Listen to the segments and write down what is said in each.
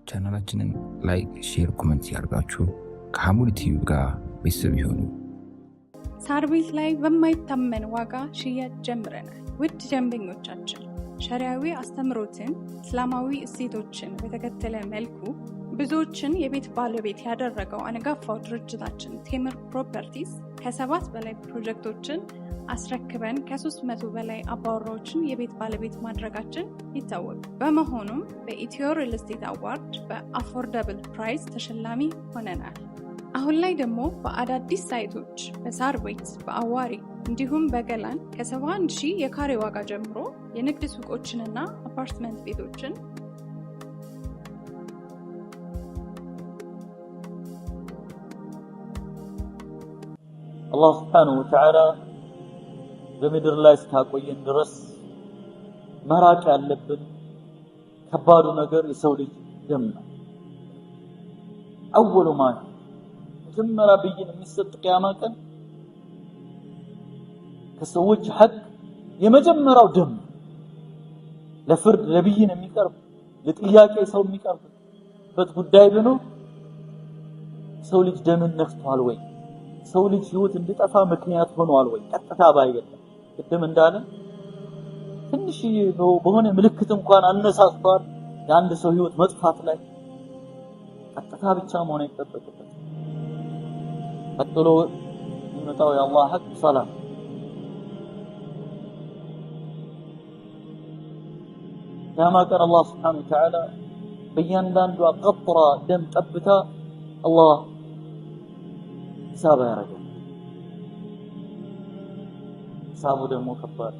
ቻናላችንን ላይክ፣ ሼር፣ ኮሜንት ያርጋችሁ ከሐሙድ ቲቪ ጋር ቤተሰብ ይሁኑ። ሳር ቤት ላይ በማይታመን ዋጋ ሽያጭ ጀምረናል። ውድ ደንበኞቻችን ሸሪዓዊ አስተምሮትን፣ እስላማዊ እሴቶችን በተከተለ መልኩ ብዙዎችን የቤት ባለቤት ያደረገው አንጋፋው ድርጅታችን ቴምር ፕሮፐርቲስ ከ7 በላይ ፕሮጀክቶችን አስረክበን ከ300 በላይ አባወራዎችን የቤት ባለቤት ማድረጋችን ይታወቃል። በመሆኑም በኢትዮ ሪል ስቴት አዋርድ በአፎርደብል ፕራይስ ተሸላሚ ሆነናል። አሁን ላይ ደግሞ በአዳዲስ ሳይቶች በሳር ቤት፣ በአዋሪ እንዲሁም በገላን ከ71,000 የካሬ ዋጋ ጀምሮ የንግድ ሱቆችንና አፓርትመንት ቤቶችን አላህ ሱብሓነሁ ወተዓላ በምድር ላይ እስካቆየን ድረስ መራቅ ያለብን ከባዱ ነገር የሰው ልጅ ደም ነው። አወሉ ማለት መጀመሪያ ብይን የሚሰጥ ቂያማ ቀን ከሰዎች ሐቅ የመጀመሪያው ደም ለፍርድ ለብይን የሚቀርብ ለጥያቄ ሰው የሚቀርብበት ጉዳይ ቢኖር ሰው ልጅ ደምን ነክቷል ወይ፣ ሰው ልጅ ህይወት እንዲጠፋ ምክንያት ሆኗል ወይ? ቀጥታ ባይገለም ቅድም እንዳለ ትንሽ በሆነ ምልክት እንኳን አነሳስቷል የአንድ ሰው ህይወት መጥፋት ላይ ቀጥታ ብቻ መሆን አይጠበቅበት። ቀጥሎ የሚመጣው የአላህ ሐቅ ሰላም ቂያማ ቀን አላህ ሱብሓነሁ ወተዓላ በእያንዳንዷ ቀጥራ ደም ጠብታ አላህ ሂሳብ ያደርጋል። ሂሳቡ ደግሞ ከባድ።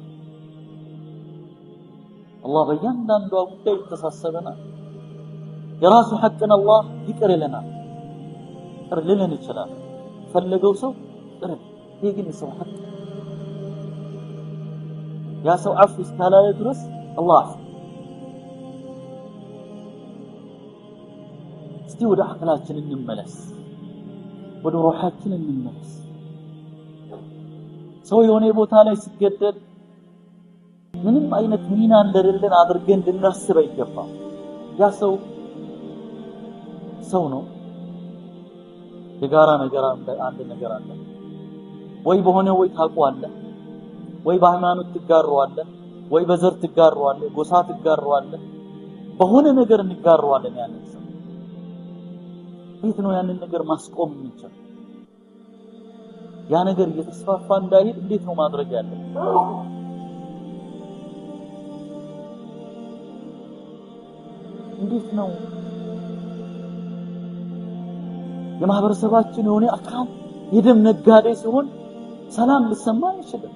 አላህ በእያንዳንዷ ጉዳይ ይተሳሰበናል። የራሱ ሐቅን አላህ ይቅር ይለናል። ይቅር ሊለን ይችላል ፈለገው ሰው ይቅር። ይህ ግን የሰው ሐቅ ያ ሰው አፍ እስካላለ ድረስ አላህ እስቲ ወደ አቅላችን እንመለስ፣ ወደ ሩሃችን እንመለስ። ሰው የሆነ ቦታ ላይ ሲገደል ምንም አይነት ሚና እንደሌለን አድርገን ልናስብ አይገባም። ያ ሰው ነው። የጋራ ነገር አንድ ነገር አለ ወይ በሆነ ወይ ታውቀዋለህ ወይ በሃይማኖት ትጋራዋለህ ወይ በዘር ትጋራዋለህ፣ ጎሳ ትጋራዋለህ፣ በሆነ ነገር እንጋራዋለን። ያንን ሰው እንዴት ነው ያንን ነገር ማስቆም የምንችለው? ያ ነገር እየተስፋፋ እንዳይሄድ እንዴት ነው ማድረግ ያለብን? እንዴት ነው የማህበረሰባችን የሆነ አካል የደም ነጋዴ ሲሆን ሰላም ሊሰማን ይችላል?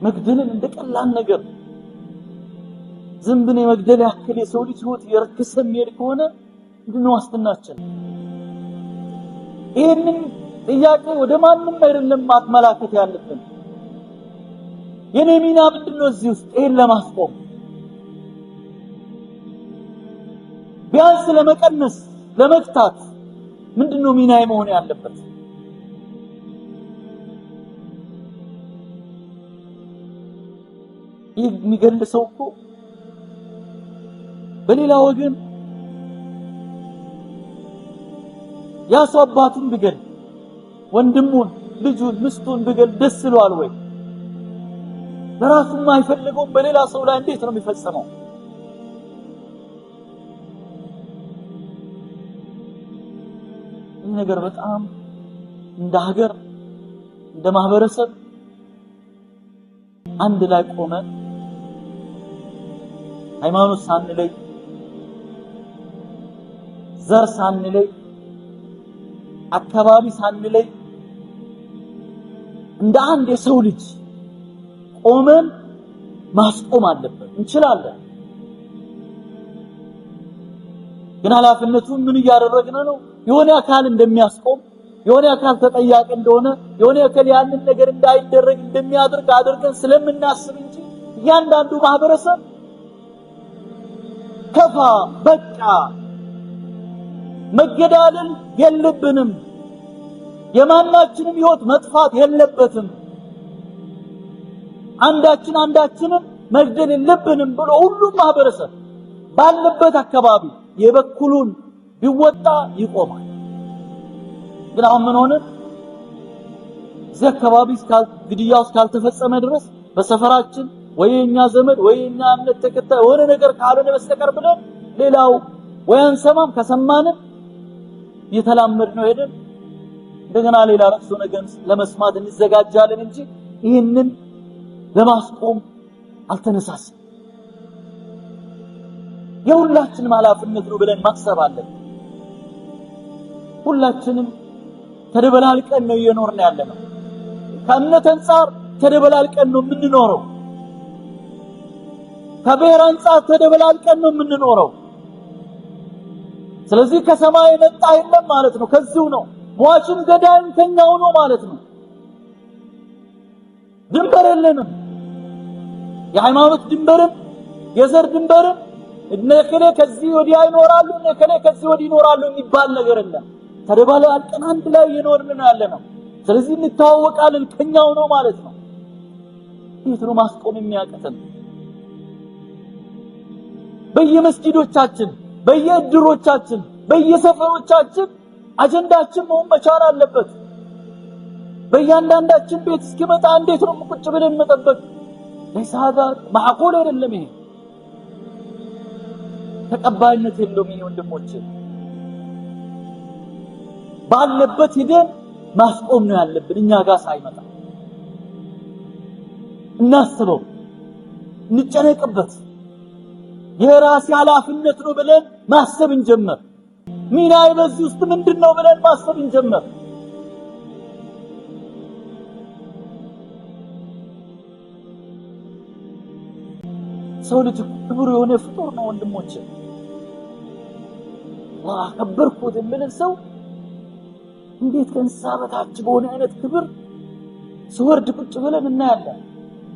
መግደልን እንደ ቀላል ነገር ዝንብን የመግደል ያክል የሰው ልጅ ህይወት እየረከሰ የሚሄድ ከሆነ ምንድነው ዋስትናችን? ይሄንን ጥያቄ ወደ ማንም አይደለም ማመላከት ያለብን። የኔ ሚና ምንድነው እዚህ ውስጥ ይሄን ለማስቆም? ቢያንስ ለመቀነስ ለመግታት ምንድነው ሚናዬ መሆን ያለበት? ይህ የሚገልሰው እኮ በሌላ ወገን ያ ሰው አባቱን ቢገል ወንድሙን ልጁን ምስቱን ቢገል ደስ ይለዋል ወይ? ለራሱ የማይፈልገው በሌላ ሰው ላይ እንዴት ነው የሚፈጸመው? ይህ ነገር በጣም እንደ ሀገር እንደ ማህበረሰብ አንድ ላይ ቆመን ሃይማኖት ሳንለይ ዘር ሳንለይ አካባቢ ሳንለይ እንደ አንድ የሰው ልጅ ቆመን ማስቆም አለበት። እንችላለን። ግን ኃላፊነቱን ምን እያደረግን ነው? የሆነ አካል እንደሚያስቆም የሆነ አካል ተጠያቂ እንደሆነ የሆነ አካል ያንን ነገር እንዳይደረግ እንደሚያደርግ አድርገን ስለምናስብ እንጂ እያንዳንዱ ማህበረሰብ ከፋ በቃ መገዳደል የለብንም፣ የማናችንም ህይወት መጥፋት የለበትም፣ አንዳችንን መግደል የለብንም ብሎ ሁሉም ማህበረሰብ ባለበት አካባቢ የበኩሉን ቢወጣ ይቆማል። ግን አሁን ምን ሆነ? እዚህ አካባቢ ግድያው እስካልተፈጸመ ድረስ በሰፈራችን ወይኛ ዘመድ ወይኛ እምነት ተከታይ ወደ ነገር ካልሆነ በስተቀር ብለን ሌላው ወይ አንሰማም፣ ከሰማንም የተላመድነው ሄደን እንደገና ሌላ ረክሶ ነገር ለመስማት እንዘጋጃለን እንጂ ይህንን ለማስቆም አልተነሳስም። የሁላችንም ኃላፊነት ነው ብለን ማሰብ አለን። ሁላችንም ተደበላልቀን ነው እየኖርን ያለነው። ከእምነት አንፃር ተደበላልቀን ነው የምንኖረው። ከብሔር አንፃር ተደበላልቀን ነው የምንኖረው። ስለዚህ ከሰማይ መጣ የለም ማለት ነው። ከዚሁ ነው ሟችም ገዳይም ከኛው ነው ማለት ነው። ድንበር የለንም። የሃይማኖት ድንበርም የዘር ድንበርም እነከለ ከዚህ ወዲያ ይኖራሉ እነከለ ከዚህ ወዲያ ይኖራሉ የሚባል ነገር የለም። ተደባልቀን አንድ ላይ እየኖርን ነው ያለነው። ስለዚህ እንተዋወቃለን፣ ከኛው ነው ማለት ነው። ይህ ነው ማስቆም የሚያቀተን። በየመስጊዶቻችን በየእድሮቻችን በየሰፈሮቻችን አጀንዳችን መሆን መቻል አለበት። በእያንዳንዳችን ቤት እስኪመጣ እንዴት ነው ቁጭ ብለን መጠበቅ? ለይስ هذا معقول አይደለም። ይሄ ተቀባይነት የለውም። ይሄ ወንድሞቼ ባለበት ሄደን ማስቆም ነው ያለብን። እኛ ጋር ሳይመጣ እናስበው፣ እንጨነቅበት። የራስ ኃላፊነት ነው ብለን ማሰብ እንጀምር። ሚናዬ በዚህ ውስጥ ምንድነው ብለን ማሰብ እንጀምር። ሰው ልጅ ክቡር የሆነ ፍጡር ነው ወንድሞቼ። አላህ ከበርኩት የሚልን ሰው እንዴት ከእንስሳ በታች በሆነ አይነት ክብር ሲወርድ ቁጭ ብለን እናያለን።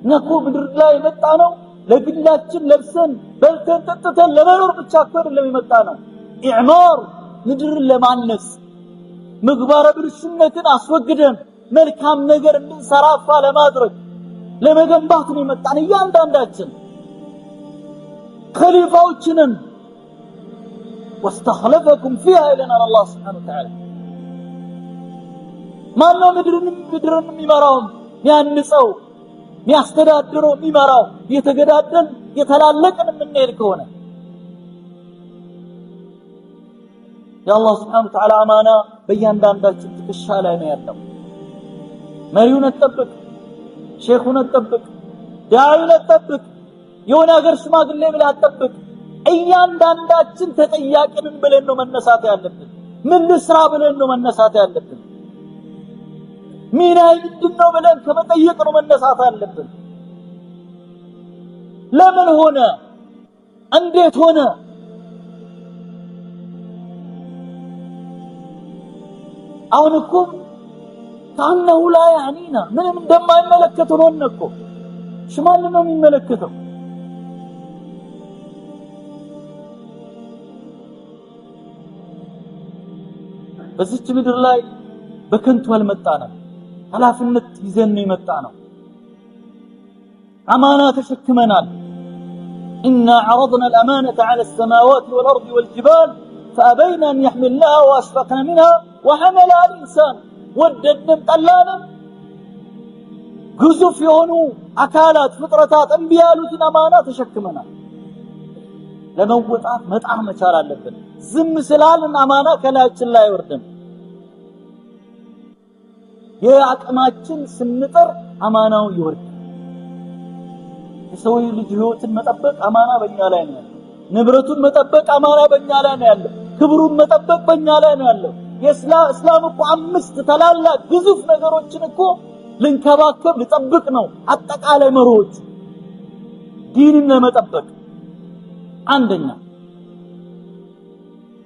እኛ እኮ ምድር ላይ የመጣ ነው ለግላችን ለብሰን በልተን ጠጥተን ለመኖር ብቻ እኮ አይደለም የመጣ ነው። ኢዕማር ምድርን ለማነጽ ምግባረ ብልሹነትን አስወግደን መልካም ነገር እንድንሰራፋ ለማድረግ ለመገንባት ነው የመጣን። እያንዳንዳችን خليفاዎችንን واستخلفكم فيها ይለናል አላህ Subhanahu Wa Ta'ala። ማነው ምድርን የሚመራው የሚያንጸው የሚያስተዳድረው የሚመራው? የተገዳደል የተላለቀን የምንሄድ ከሆነ የአላህ Subhanahu Wa Ta'ala አማና በእያንዳንዳችን ትከሻ ላይ ነው ያለው። መሪውን ተጠብቅ፣ ሼኹን ተጠብቅ፣ ዳዒውን ተጠብቅ፣ የሆነ ሀገር ሽማግሌ ብለህ አትጠብቅ። እያንዳንዳችን ተጠያቂንን ብለን ነው መነሳት ያለብን። ምን ልስራ ብለን ነው መነሳት ያለብን። ሚናዬ ምንድነው ብለን ከመጠየቅ ነው መነሳት ያለብን። ለምን ሆነ? እንዴት ሆነ? አሁን እኮ ካነሁ ላ ያኒና ምንም እንደማይመለከት ሆነ እኮ። ሽማን ነው የሚመለከተው? በዚች ምድር ላይ በከንቱ አልመጣንም። ኃላፊነት ይዘን ነው የመጣነው። አማና ተሸክመናል። إنا عرضنا الأمانة على السماوات والأرض والجبال فأبين أن يحملنها وأشفقن منها وحملها الإنسان وددن طلانا ግዙፍ የሆኑ አካላት ፍጥረታት እንቢያሉትን አማና ተሸክመናል። ለመወጣት መጣር መቻል አለብን። ዝም ስላልን አማና ከላያችን ላይ አይወርድም። የአቅማችን ስንጥር አማናው ይወርዳል። የሰው ልጅ ህይወትን መጠበቅ አማና በእኛ ላይ ነው ያለው። ንብረቱን መጠበቅ አማና በእኛ ላይ ነው ያለው። ክብሩን መጠበቅ በእኛ ላይ ነው ያለው። የእስላም እኮ 5 ታላላቅ ግዙፍ ነገሮችን እኮ ልንከባከብ ልጠብቅ ነው። አጠቃላይ መሪዎች ዲንን ለመጠበቅ አንደኛ፣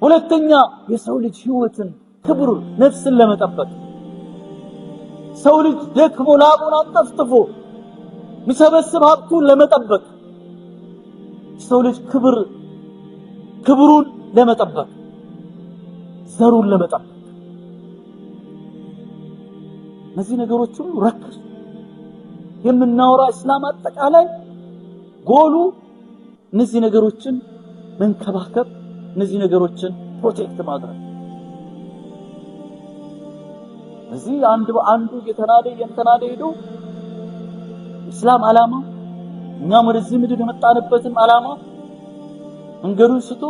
ሁለተኛ የሰው ልጅ ህይወትን ክብር ነፍስን ለመጠበቅ ሰው ልጅ ደክሞ ላቡን አንጠፍጥፎ ሚሰበስብ ሀብቱን ለመጠበቅ ሰው ልጅ ክብሩን ለመጠበቅ ዘሩን ለመጠበቅ እነዚህ ነገሮች ሁሉ ረክስ የምናወራ እስላም አጠቃላይ ጎሉ እነዚህ ነገሮችን መንከባከብ እነዚህ ነገሮችን ፕሮቴክት ማድረግ እዚህ አንዱ የተናደ ሄዶ እስላም ዓላማ እኛም ወደዚህ ምድር የመጣንበትም ዓላማ መንገዱን ስቶ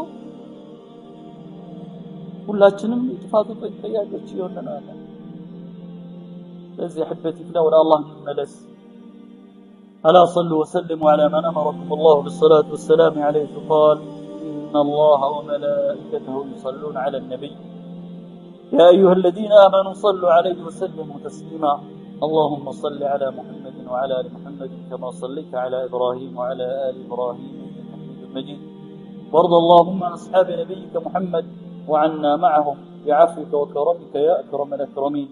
ሁላችንም የጥፋቱ ተጠያቂዎች ይሆናል አለ ለዚህ حبتي في الله الله ملس ألا صلوا وسلموا على من أمركم الله بالصلاة والسلام عليه قال إن الله وملائكته يصلون على النبي يا أيها الذين آمنوا صلوا عليه وسلموا تسليما اللهم صل على محمد وعلى آل محمد كما صليت على إبراهيم وعلى آل إبراهيم إنك حميد مجيد وارض اللهم عن أصحاب نبيك محمد وعنا معهم بعفوك وكرمك يا أكرم الأكرمين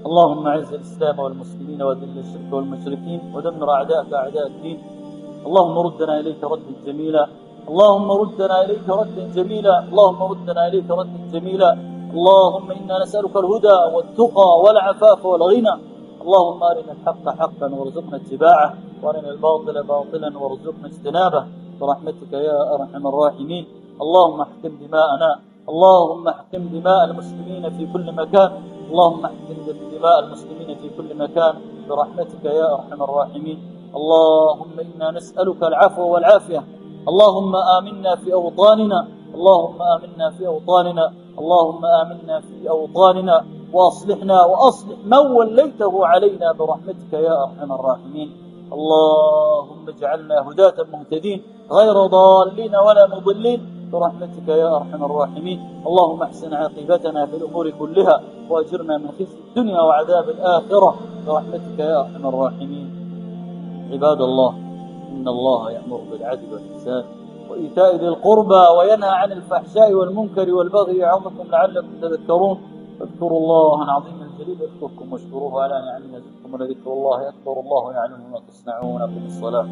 اللهم اعز الإسلام والمسلمين وذل الشرك والمشركين ودمر أعداءك أعداء الدين اللهم ردنا إليك ردا جميلا اللهم ردنا إليك ردا جميلا اللهم ردنا إليك ردا جميلا اللهم إنا نسألك الهدى والتقى والعفاف والغنى اللهم أرنا الحق حقا وارزقنا اتباعه وأرنا الباطل باطلا وارزقنا اجتنابه برحمتك يا أرحم الراحمين اللهم احكم دماءنا اللهم احكم دماء المسلمين في كل مكان اللهم احكم دماء المسلمين في كل مكان برحمتك يا أرحم الراحمين اللهم إنا نسألك العفو والعافية اللهم آمنا في أوطاننا اللهم آمنا في أوطاننا اللهم آمنا في أوطاننا وأصلحنا وأصلح من وليته علينا برحمتك يا أرحم الراحمين اللهم اجعلنا هداة مهتدين غير ضالين ولا مضلين برحمتك يا أرحم الراحمين اللهم احسن عاقبتنا في الأمور كلها وأجرنا من خزي الدنيا وعذاب الآخرة برحمتك يا أرحم الراحمين عباد الله إن الله يأمر بالعدل والإحسان وإيتاء ذي القربى وينهى عن الفحشاء والمنكر والبغي يعظكم لعلكم تذكرون اذكروا الله العظيم الجليل يذكركم واشكروه على نعمه يزدكم ولذكر الله أكبر الله يعلم ما تصنعون في الصلاة